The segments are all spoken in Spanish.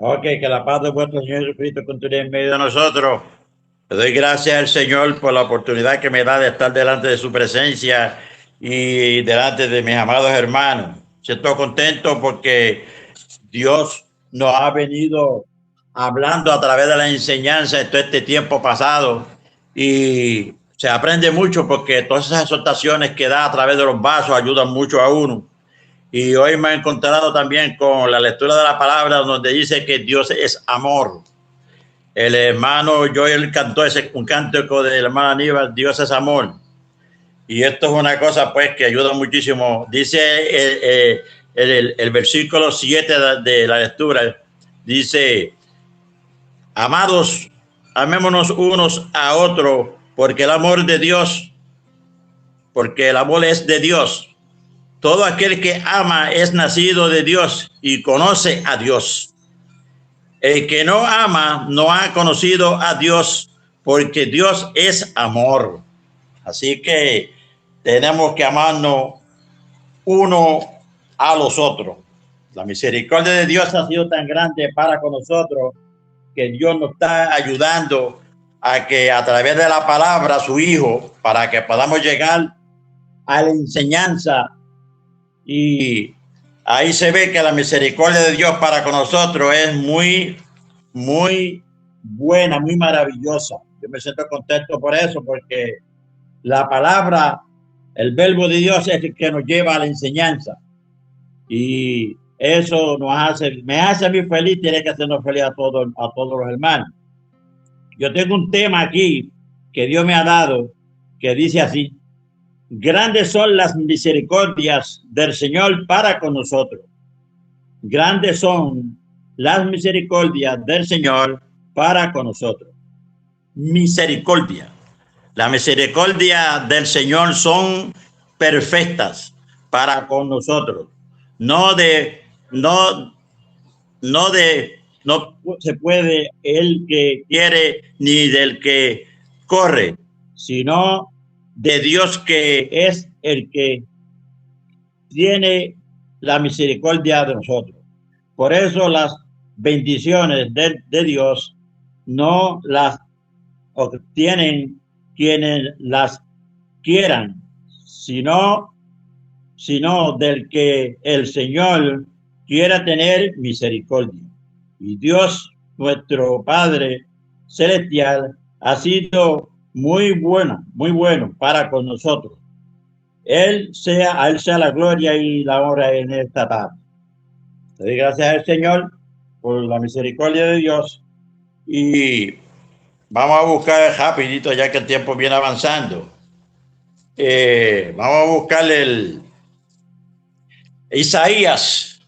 Ok, que la paz de vuestro Señor Jesucristo continúe en medio de nosotros. Le doy gracias al Señor por la oportunidad que me da de estar delante de su presencia y delante de mis amados hermanos. Siento contento porque Dios nos ha venido hablando a través de la enseñanza en todo este tiempo pasado y se aprende mucho porque todas esas exhortaciones que da a través de los vasos ayudan mucho a uno. Y hoy me he encontrado también con la lectura de la palabra donde dice que Dios es amor. El hermano Joel cantó un cántico del hermano Aníbal, Dios es amor. Y esto es una cosa pues que ayuda muchísimo. Dice el versículo 7 de la lectura, dice, amados, amémonos unos a otros, porque el amor es de Dios. Todo aquel que ama es nacido de Dios y conoce a Dios. El que no ama no ha conocido a Dios, porque Dios es amor. Así que tenemos que amarnos uno a los otros. La misericordia de Dios ha sido tan grande para con nosotros que Dios nos está ayudando a que a través de la palabra, su Hijo, para que podamos llegar a la enseñanza. Y ahí se ve que la misericordia de Dios para con nosotros es muy buena, muy maravillosa. Yo me siento contento por eso, porque la palabra, el verbo de Dios es el que nos lleva a la enseñanza. Y eso me hace a mí feliz, tiene que hacernos feliz a todos los hermanos. Yo tengo un tema aquí que Dios me ha dado que dice así: grandes son las misericordias del Señor para con nosotros. Grandes son las misericordias del Señor para con nosotros. Misericordia. La misericordia del Señor son perfectas para con nosotros. No de, no, no de, no se puede el que quiere ni del que corre, sino de Dios que es el que tiene la misericordia de nosotros. Por eso las bendiciones de Dios no las obtienen quienes las quieran, sino del que el Señor quiera tener misericordia. Y Dios, nuestro Padre Celestial, ha sido muy bueno para con nosotros. A Él sea la gloria y la honra en esta tarde. Le doy gracias al Señor por la misericordia de Dios y vamos a buscar rapidito ya que el tiempo viene avanzando. Vamos a buscar el Isaías.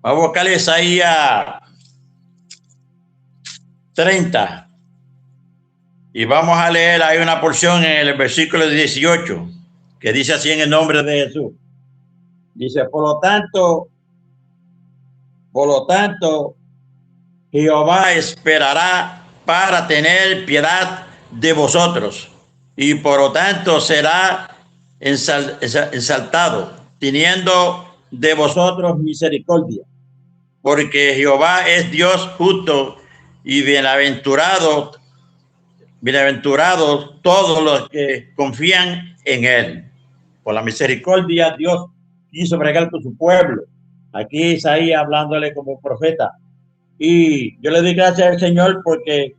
Vamos a buscar Isaías 30 y vamos a leer, hay una porción en el versículo 18 que dice así en el nombre de Jesús. Dice, por lo tanto, Jehová esperará para tener piedad de vosotros y por lo tanto será exaltado, teniendo de vosotros misericordia, porque Jehová es Dios justo y bienaventurados todos los que confían en él. Por la misericordia Dios quiso bregar con su pueblo. Aquí Isaías hablándole como profeta. Y yo le doy gracias al Señor porque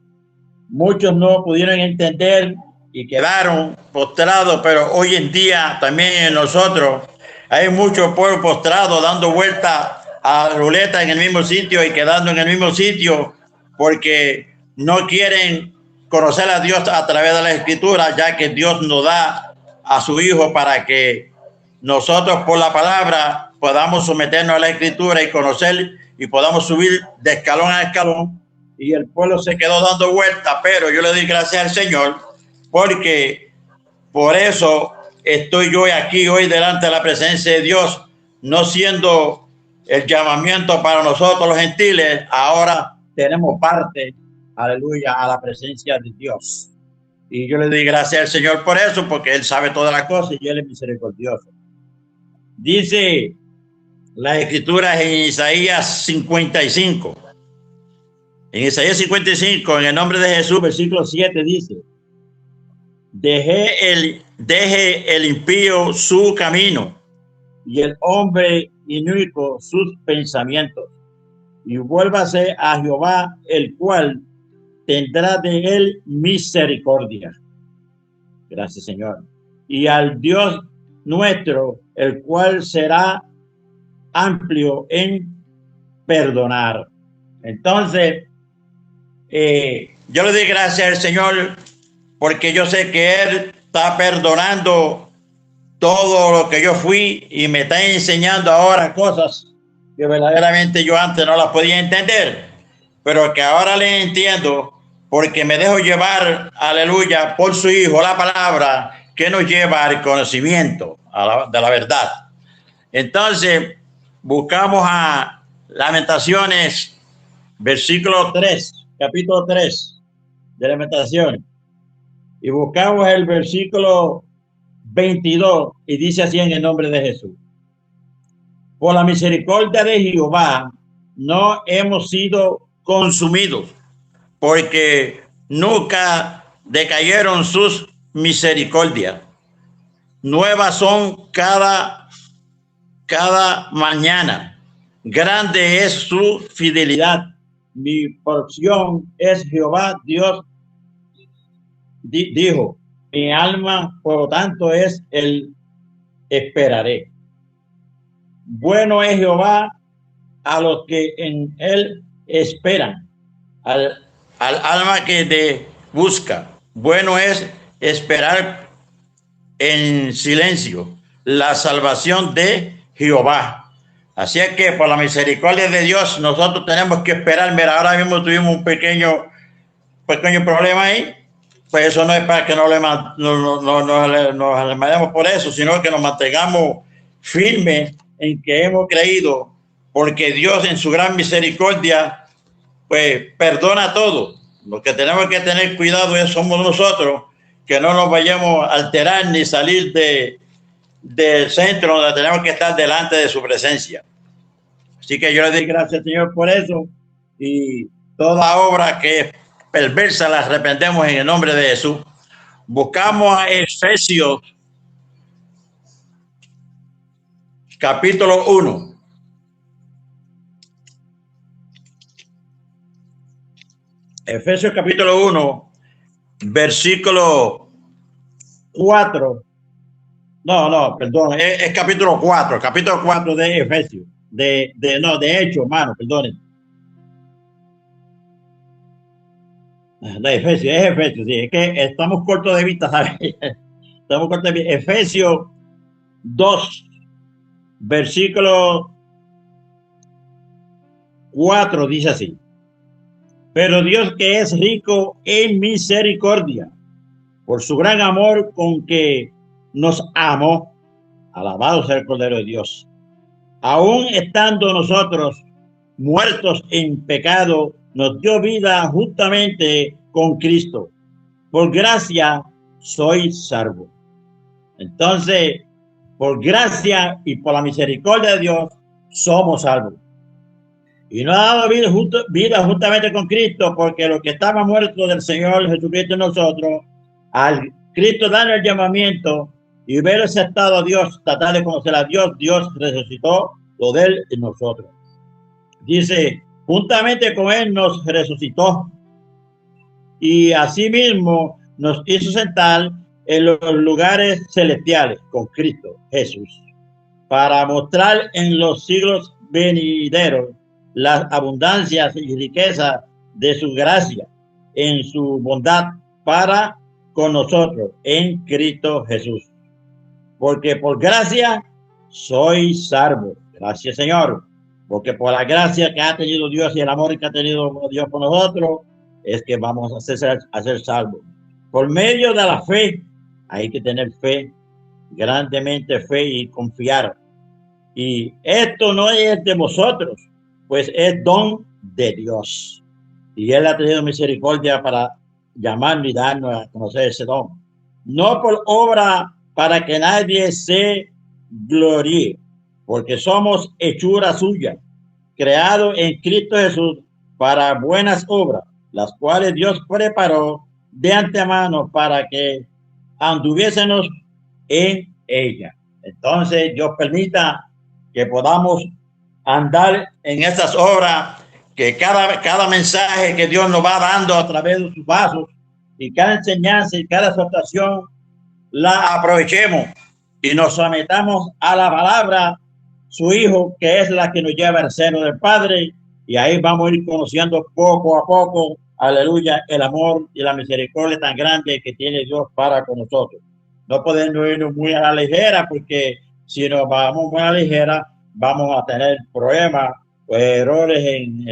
muchos no pudieron entender y quedaron postrados, pero hoy en día también en nosotros hay mucho pueblo postrado dando vuelta a la ruleta en el mismo sitio y quedando en el mismo sitio porque no quieren conocer a Dios a través de la Escritura, ya que Dios nos da a su Hijo para que nosotros por la palabra podamos someternos a la Escritura y conocer y podamos subir de escalón a escalón. Y el pueblo se quedó dando vueltas, pero yo le doy gracias al Señor porque por eso estoy yo aquí hoy delante de la presencia de Dios, no siendo el llamamiento para nosotros los gentiles, ahora tenemos parte, aleluya, a la presencia de Dios. Y yo le doy gracias al Señor por eso, porque Él sabe todas las cosas y Él es misericordioso. Dice las escrituras en Isaías 55. En Isaías 55, en el nombre de Jesús, versículo 7 dice: deje el impío su camino y el hombre inicuo sus pensamientos, y vuélvase a Jehová, el cual tendrá de él misericordia. Gracias, Señor. Y al Dios nuestro, el cual será amplio en perdonar. Entonces, yo le doy gracias al Señor porque yo sé que Él está perdonando todo lo que yo fui y me está enseñando ahora cosas que verdaderamente yo antes no las podía entender, pero que ahora le entiendo porque me dejo llevar, aleluya, por su Hijo, la palabra que nos lleva al conocimiento de la verdad. Entonces, buscamos a Lamentaciones, versículo 3, capítulo 3 de Lamentaciones, y buscamos el versículo 22 y dice así en el nombre de Jesús: por la misericordia de Jehová no hemos sido consumidos, porque nunca decayeron sus misericordias. Nuevas son cada mañana. Grande es su fidelidad. Mi porción es Jehová Dios, dijo. Mi alma, por lo tanto, es el esperaré. Bueno es Jehová a los que en él esperan, al alma que te busca. Bueno es esperar en silencio la salvación de Jehová. Así es que por la misericordia de Dios nosotros tenemos que esperar. Mira, ahora mismo tuvimos un pequeño problema ahí. Pues eso no es para que nos alarmemos por eso, sino que nos mantengamos firmes en que hemos creído, porque Dios en su gran misericordia pues perdona todo. Lo que tenemos que tener cuidado somos nosotros, que no nos vayamos a alterar ni salir del centro donde tenemos que estar delante de su presencia. Así que yo le doy gracias al Señor por eso, y toda obra que es perversa la arrepentemos en el nombre de Jesús. Buscamos a Efesios capítulo 1. Efesios capítulo 1, versículo 4. No, perdón, es capítulo 4 de Efesios. De Hechos, hermano, perdonen. De Efesios, es Efesios, sí, es que estamos cortos de vista, ¿sabes? Estamos cortos de vista. Efesios 2, versículo 4 dice así: pero Dios, que es rico en misericordia, por su gran amor con que nos amó, alabado sea el Cordero de Dios, aún estando nosotros muertos en pecado, nos dio vida justamente con Cristo. Por gracia soy salvo. Entonces, por gracia y por la misericordia de Dios, somos salvos. Y nos ha dado vida juntamente con Cristo, porque los que estaban muertos del Señor Jesucristo en nosotros, al Cristo dar el llamamiento y ver aceptado a Dios, tratar de conocer a Dios, Dios resucitó lo de él en nosotros. Dice, juntamente con él nos resucitó y asimismo nos hizo sentar en los lugares celestiales con Cristo Jesús, para mostrar en los siglos venideros las abundancias y riquezas de su gracia en su bondad para con nosotros en Cristo Jesús. Porque por gracia soy salvo. Gracias, Señor. Porque por la gracia que ha tenido Dios y el amor que ha tenido Dios por nosotros, es que vamos a ser salvos. Por medio de la fe, hay que tener fe, grandemente fe y confiar. Y esto no es de vosotros, pues es don de Dios. Y Él ha tenido misericordia para llamarnos y darnos a conocer ese don. No por obra para que nadie se gloríe, porque somos hechura suya, creado en Cristo Jesús para buenas obras, las cuales Dios preparó de antemano para que anduviésemos en ella. Entonces, Dios permita que podamos andar en esas obras, que cada mensaje que Dios nos va dando a través de sus vasos y cada enseñanza y cada exhortación la aprovechemos y nos sometamos a la palabra, su Hijo, que es la que nos lleva al seno del Padre, y ahí vamos a ir conociendo poco a poco, aleluya, el amor y la misericordia tan grande que tiene Dios para con nosotros. No podemos irnos muy a la ligera, porque si nos vamos muy a la ligera, vamos a tener problemas o errores en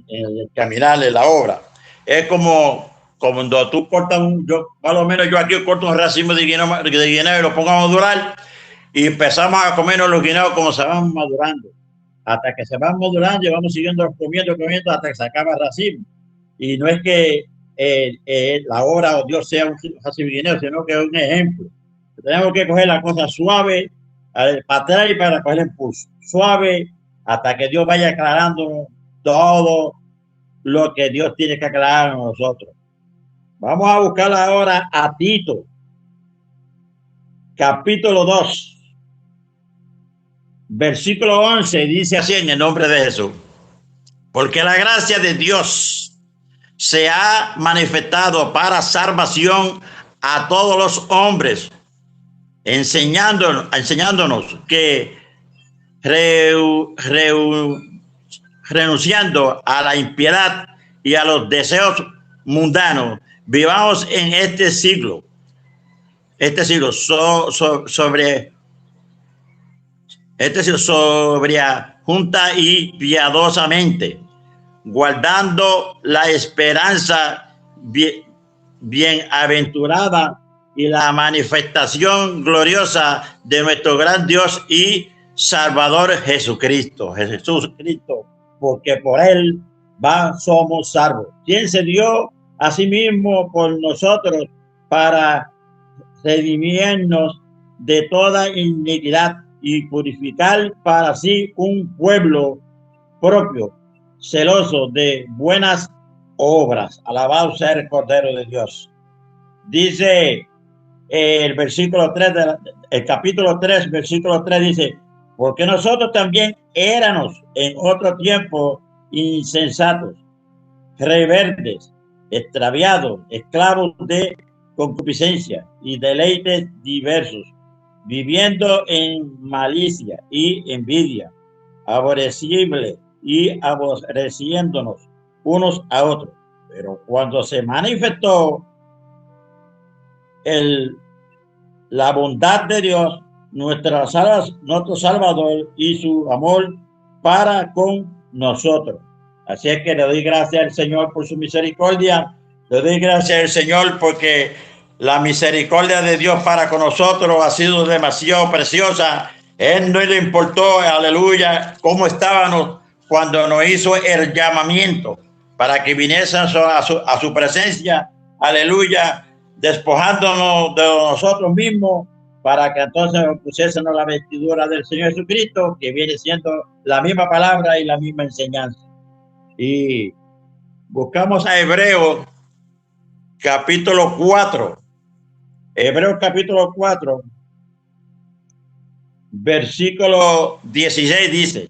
el caminar de la obra. Es como cuando tú cortas más o menos yo aquí corto un racimo de guineo y lo pongo a madurar y empezamos a comernos los guineos como se van madurando. Hasta que se van madurando y vamos siguiendo comiendo hasta que se acaba el racimo. Y no es que la obra o Dios sea un racimo de guineo, sino que es un ejemplo. Tenemos que coger la cosa suave, para atrás y para coger el impulso. Suave hasta que Dios vaya aclarando todo lo que Dios tiene que aclarar a nosotros. Vamos a buscar ahora a Tito, capítulo 2, versículo 11, dice así en el nombre de Jesús. Porque la gracia de Dios se ha manifestado para salvación a todos los hombres, enseñándonos que renunciando a la impiedad y a los deseos mundanos, vivamos en este siglo junta y piadosamente, guardando la esperanza bienaventurada y la manifestación gloriosa de nuestro gran Dios y Salvador Jesucristo, porque por él somos salvos. Quien se dio a sí mismo por nosotros para redimirnos de toda iniquidad y purificar para sí un pueblo propio, celoso de buenas obras. Alabado sea el Cordero de Dios. Dice el versículo 3, el capítulo 3, versículo 3 dice, porque nosotros también éramos en otro tiempo insensatos, rebeldes, extraviados, esclavos de concupiscencia y deleites diversos, viviendo en malicia y envidia, aborrecible y aborreciéndonos unos a otros. Pero cuando se manifestó la bondad de Dios, nuestro Salvador y su amor para con nosotros. Así es que le doy gracias al Señor por su misericordia. Le doy gracias al Señor porque la misericordia de Dios para con nosotros ha sido demasiado preciosa. Él no le importó, aleluya, cómo estábamos cuando nos hizo el llamamiento para que viniésemos a su presencia, aleluya, despojándonos de nosotros mismos para que entonces pusiésemos la vestidura del Señor Jesucristo, que viene siendo la misma palabra y la misma enseñanza. Y buscamos a Hebreos capítulo 4. Hebreos capítulo 4, versículo 16 dice,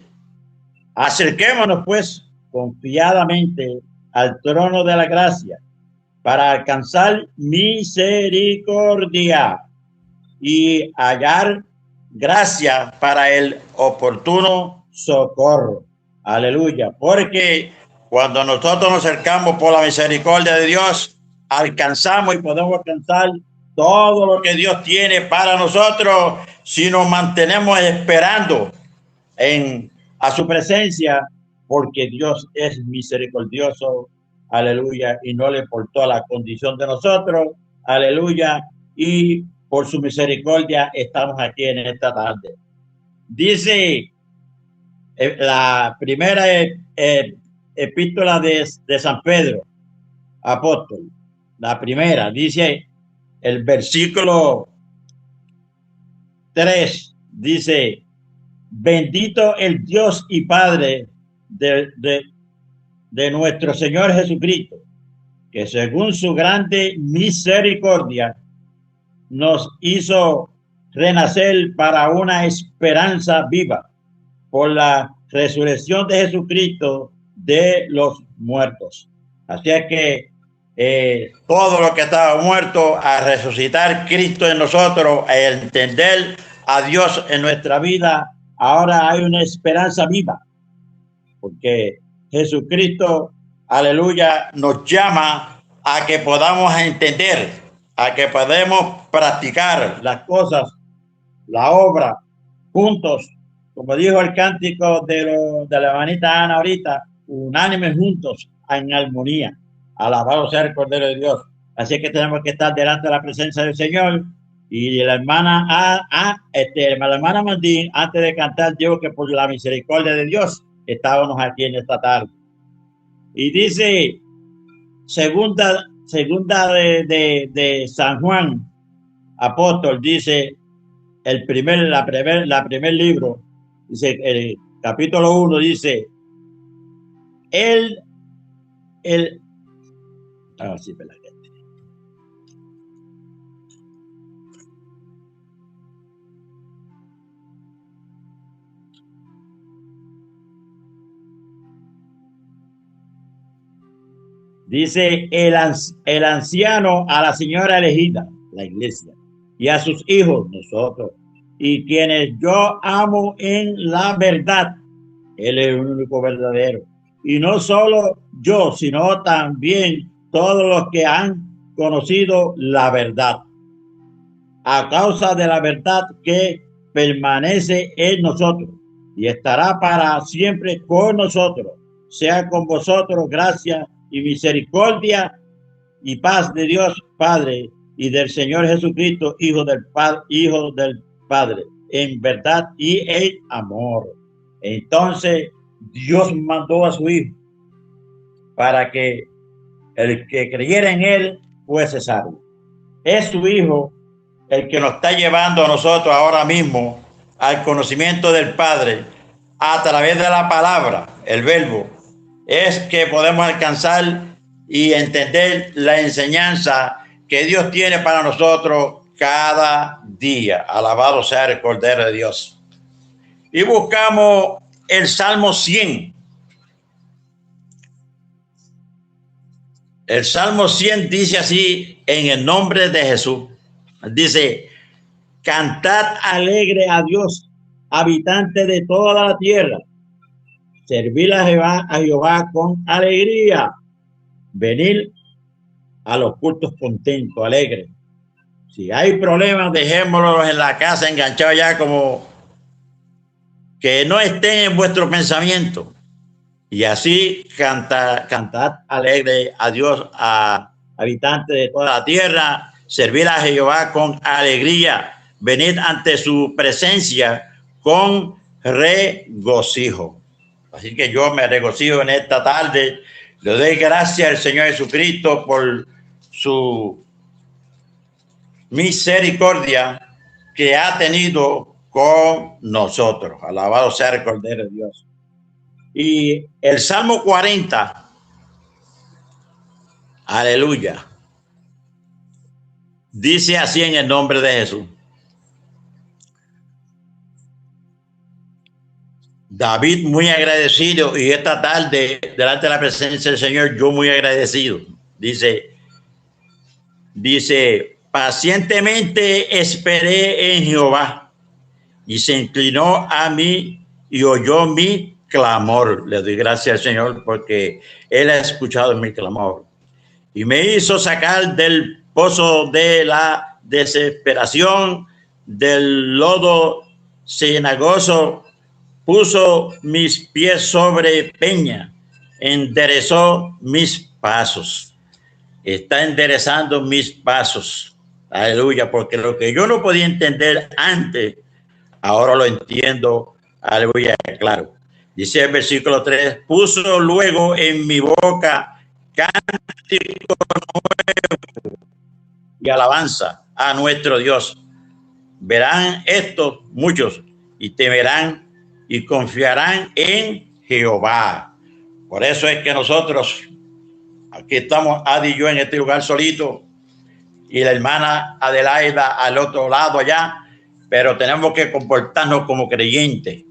acerquémonos pues confiadamente al trono de la gracia para alcanzar misericordia y hallar gracia para el oportuno socorro. Aleluya. Porque cuando nosotros nos acercamos por la misericordia de Dios, alcanzamos y podemos alcanzar todo lo que Dios tiene para nosotros si nos mantenemos esperando a su presencia, porque Dios es misericordioso, aleluya, y no le importó la condición de nosotros, aleluya, y por su misericordia estamos aquí en esta tarde. Dice la primera epístola de San Pedro, apóstol, la primera, dice el versículo 3, dice, Bendito el Dios y Padre de nuestro Señor Jesucristo, que según su grande misericordia nos hizo renacer para una esperanza viva por la resurrección de Jesucristo de los muertos. Así es que todo lo que estaba muerto, a resucitar Cristo en nosotros, a entender a Dios en nuestra vida, ahora hay una esperanza viva, porque Jesucristo, aleluya, nos llama a que podamos entender, a que podamos practicar las cosas, la obra, juntos, como dijo el cántico de la hermanita Ana ahorita, unánimes juntos en armonía. Alabado sea el Cordero de Dios. Así que tenemos que estar delante de la presencia del Señor. Y la hermana la hermana Mandín, antes de cantar, dijo que por la misericordia de Dios estábamos aquí en esta tarde. Y dice, segunda de San Juan, apóstol, dice, la primer libro, dice, el capítulo 1, dice, dice el anciano a la señora elegida, la iglesia, y a sus hijos, nosotros, y quienes yo amo en la verdad. Él es el único verdadero. Y no solo yo, sino también todos los que han conocido la verdad. A causa de la verdad que permanece en nosotros y estará para siempre con nosotros. Sea con vosotros gracia y misericordia y paz de Dios Padre y del Señor Jesucristo, Hijo del Padre, en verdad y en amor. Entonces Dios mandó a su Hijo para que el que creyera en él fuese salvo. Es su Hijo el que nos está llevando a nosotros ahora mismo al conocimiento del Padre a través de la palabra, el verbo. Es que podemos alcanzar y entender la enseñanza que Dios tiene para nosotros cada día. Alabado sea el Cordero de Dios. Y buscamos el Salmo 100. El Salmo 100 dice así, en el nombre de Jesús. Dice, cantad alegre a Dios, habitante de toda la tierra. Servid a Jehová con alegría. Venir a los cultos contentos, alegres. Si hay problemas, dejémoslos en la casa enganchados ya, como que no estén en vuestro pensamiento. Y así cantad alegre a Dios, a habitantes de toda la tierra. Servir a Jehová con alegría. Venid ante su presencia con regocijo. Así que yo me regocijo en esta tarde. Le doy gracias al Señor Jesucristo por su misericordia que ha tenido con nosotros. Alabado sea el Cordero de Dios. Y el Salmo 40, aleluya, dice así en el nombre de Jesús. David muy agradecido, y esta tarde delante de la presencia del Señor yo muy agradecido. Dice, pacientemente esperé en Jehová y se inclinó a mí y oyó mi clamor. Le doy gracias al Señor porque Él ha escuchado mi clamor y me hizo sacar del pozo de la desesperación, del lodo cenagoso. Puso mis pies sobre peña, enderezó mis pasos. Está enderezando mis pasos. Aleluya, porque lo que yo no podía entender antes, ahora lo entiendo. Aleluya, claro. Dice el versículo 3, puso luego en mi boca cántico nuevo y alabanza a nuestro Dios. Verán esto muchos y temerán y confiarán en Jehová. Por eso es que nosotros, aquí estamos Adi y yo en este lugar solito, y la hermana Adelaida al otro lado allá, pero tenemos que comportarnos como creyentes,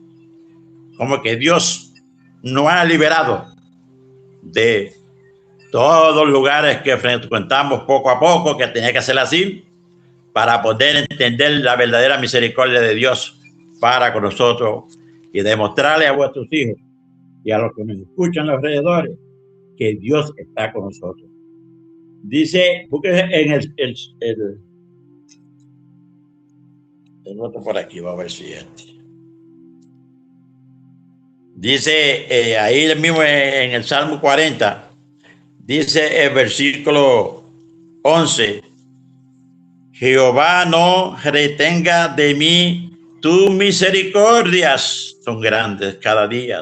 como que Dios nos ha liberado de todos los lugares que frecuentamos poco a poco, que tenía que ser así, para poder entender la verdadera misericordia de Dios para con nosotros y demostrarle a vuestros hijos y a los que nos escuchan a los alrededores que Dios está con nosotros. Dice, busque en el otro por aquí, vamos a ver si dice ahí mismo en el Salmo 40, dice el versículo 11, Jehová no retenga de mí tus misericordias, son grandes cada día.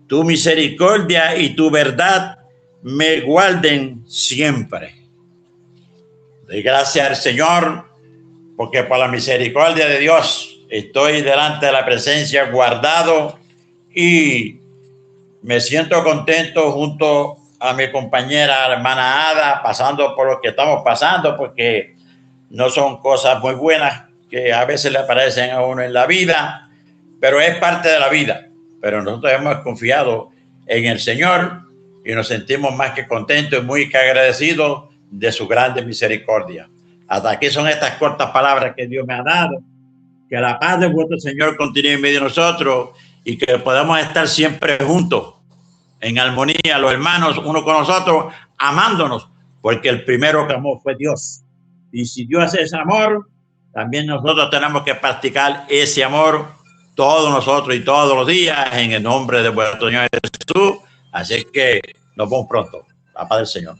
Tu misericordia y tu verdad me guarden siempre. Doy gracias al Señor, porque por la misericordia de Dios estoy delante de la presencia guardado y me siento contento junto a mi compañera, la hermana Ada, pasando por lo que estamos pasando, porque no son cosas muy buenas que a veces le aparecen a uno en la vida, pero es parte de la vida. Pero nosotros hemos confiado en el Señor y nos sentimos más que contentos y muy agradecidos de su grande misericordia. Hasta aquí son estas cortas palabras que Dios me ha dado. Que la paz de vuestro Señor continúe en medio de nosotros y que podamos estar siempre juntos, en armonía, los hermanos, uno con nosotros, amándonos, porque el primero que amó fue Dios. Y si Dios es amor, también nosotros tenemos que practicar ese amor todos nosotros y todos los días en el nombre de vuestro Señor Jesús. Así que nos vemos pronto. La paz del Señor.